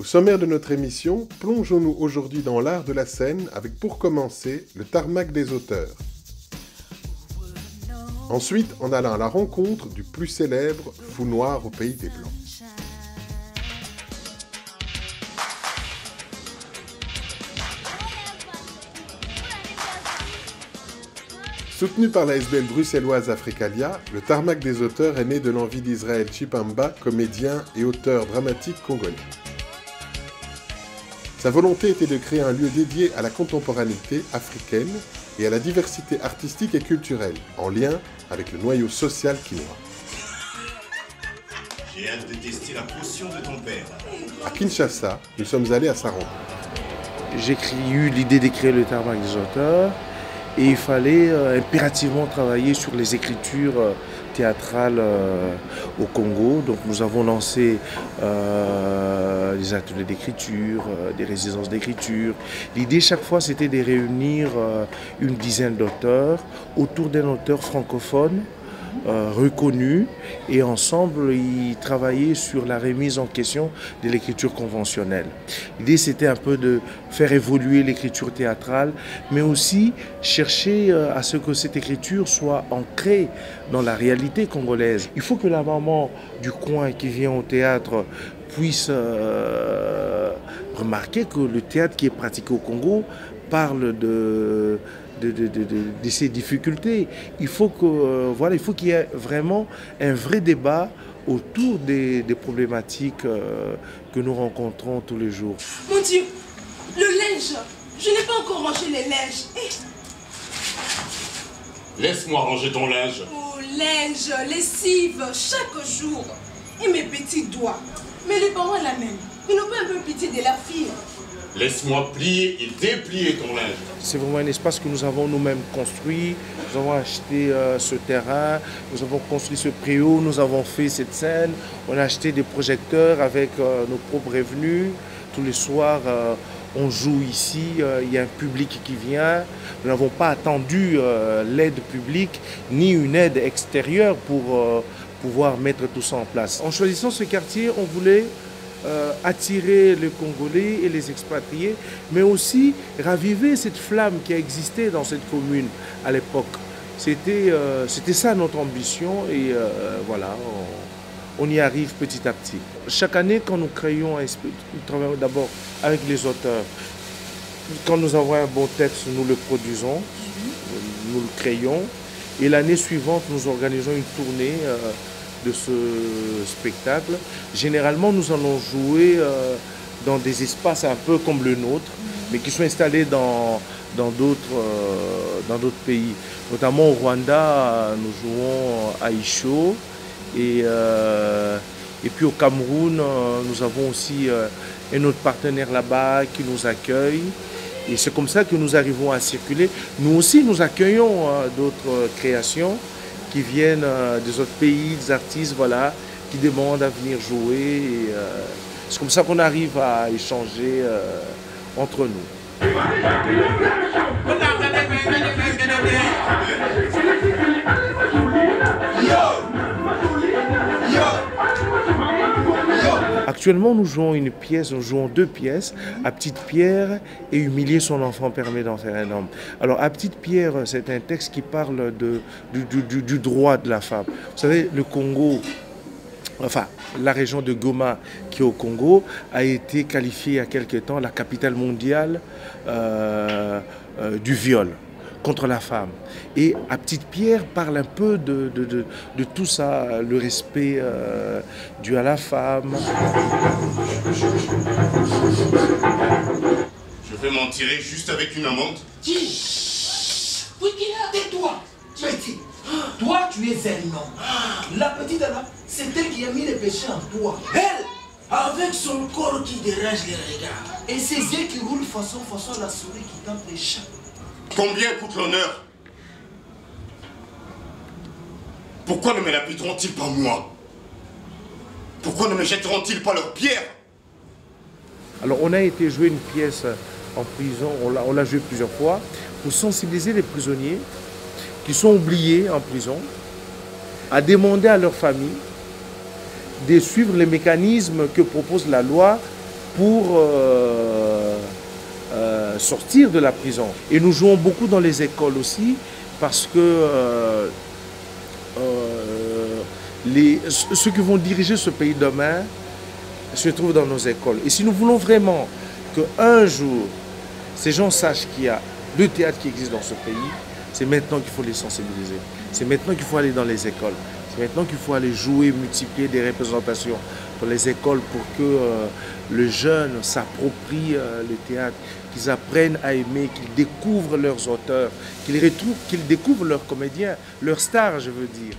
Au sommaire de notre émission, plongeons-nous aujourd'hui dans l'art de la scène avec pour commencer le tarmac des auteurs. Ensuite, en allant à la rencontre du plus célèbre fou noir au pays des Blancs. Soutenu par la SBL bruxelloise Africalia, le tarmac des auteurs est né de l'envie d'Israël Chipamba, comédien et auteur dramatique congolais. Sa volonté était de créer un lieu dédié à la contemporanéité africaine et à la diversité artistique et culturelle, en lien avec le noyau social quinois. J'ai hâte de tester la potion de ton père. À Kinshasa, nous sommes allés à sa rencontre. J'ai eu l'idée d'écrire le tarmac des auteurs et il fallait impérativement travailler sur les écritures théâtrales au Congo. Donc nous avons lancé des ateliers d'écriture, des résidences d'écriture. L'idée chaque fois c'était de réunir une dizaine d'auteurs autour d'un auteur francophone reconnu et ensemble ils travaillaient sur la remise en question de l'écriture conventionnelle. L'idée c'était un peu de faire évoluer l'écriture théâtrale mais aussi chercher à ce que cette écriture soit ancrée dans la réalité congolaise. Il faut que la maman du coin qui vient au théâtre puisse remarquer que le théâtre qui est pratiqué au Congo parle de ces difficultés. Il faut il faut qu'il y ait vraiment un vrai débat autour des problématiques que nous rencontrons tous les jours. Mon Dieu, le linge, je n'ai pas encore rangé les linges. Laisse-moi ranger ton linge. Oh, linge, lessive, chaque jour. Et mes petits doigts. Mais les parents la même. Ils n'ont pas un peu pitié de la fille. Laisse-moi plier et déplier ton linge. C'est vraiment un espace que nous avons nous-mêmes construit. Nous avons acheté ce terrain, nous avons construit ce préau, nous avons fait cette scène. On a acheté des projecteurs avec nos propres revenus. Tous les soirs, on joue ici, il y a un public qui vient. Nous n'avons pas attendu l'aide publique ni une aide extérieure pour pouvoir mettre tout ça en place. En choisissant ce quartier, on voulait attirer les Congolais et les expatriés, mais aussi raviver cette flamme qui a existé dans cette commune à l'époque. C'était ça notre ambition et voilà, on y arrive petit à petit. Chaque année, quand nous créons, nous travaillons d'abord avec les auteurs. Quand nous avons un bon texte, nous le produisons, nous le créons, et l'année suivante, nous organisons une tournée de ce spectacle. Généralement, nous allons jouer dans des espaces un peu comme le nôtre, mais qui sont installés dans d'autres pays. Notamment au Rwanda, nous jouons à Isho. Et puis au Cameroun, nous avons aussi un autre partenaire là-bas qui nous accueille. Et c'est comme ça que nous arrivons à circuler. Nous aussi, nous accueillons d'autres créations qui viennent des autres pays, des artistes, voilà, qui demandent à venir jouer. C'est comme ça qu'on arrive à échanger entre nous. Actuellement, nous jouons deux pièces, À Petite Pierre et Humilier son enfant permet d'en faire un homme. Alors, À Petite Pierre, c'est un texte qui parle du droit de la femme. Vous savez, le Congo, enfin, la région de Goma qui est au Congo, a été qualifiée il y a quelque temps la capitale mondiale du viol contre la femme. Et À Petite Pierre parle un peu de tout ça, le respect dû à la femme. Je vais m'en tirer juste avec une amende. Oui, tais-toi. Petit, toi tu es un homme. La petite là, c'est elle qui a mis les péchés en toi. Elle, avec son corps qui dérange les regards. Et ses yeux qui roulent façon la souris qui tape les chats. Combien coûte l'honneur? Pourquoi ne me l'appuieront-ils pas moi? Pourquoi ne me jetteront-ils pas leurs pierres? Alors on a été jouer une pièce en prison, on l'a joué plusieurs fois, pour sensibiliser les prisonniers qui sont oubliés en prison, à demander à leur famille de suivre les mécanismes que propose la loi pour sortir de la prison. Et nous jouons beaucoup dans les écoles aussi, parce que ceux qui vont diriger ce pays demain se trouvent dans nos écoles. Et si nous voulons vraiment qu'un jour, ces gens sachent qu'il y a le théâtre qui existe dans ce pays, c'est maintenant qu'il faut les sensibiliser. C'est maintenant qu'il faut aller dans les écoles. C'est maintenant qu'il faut aller jouer, multiplier des représentations dans les écoles pour que le jeune s'approprie le théâtre, qu'ils apprennent à aimer, qu'ils découvrent leurs auteurs, qu'ils découvrent leurs comédiens, leurs stars, je veux dire.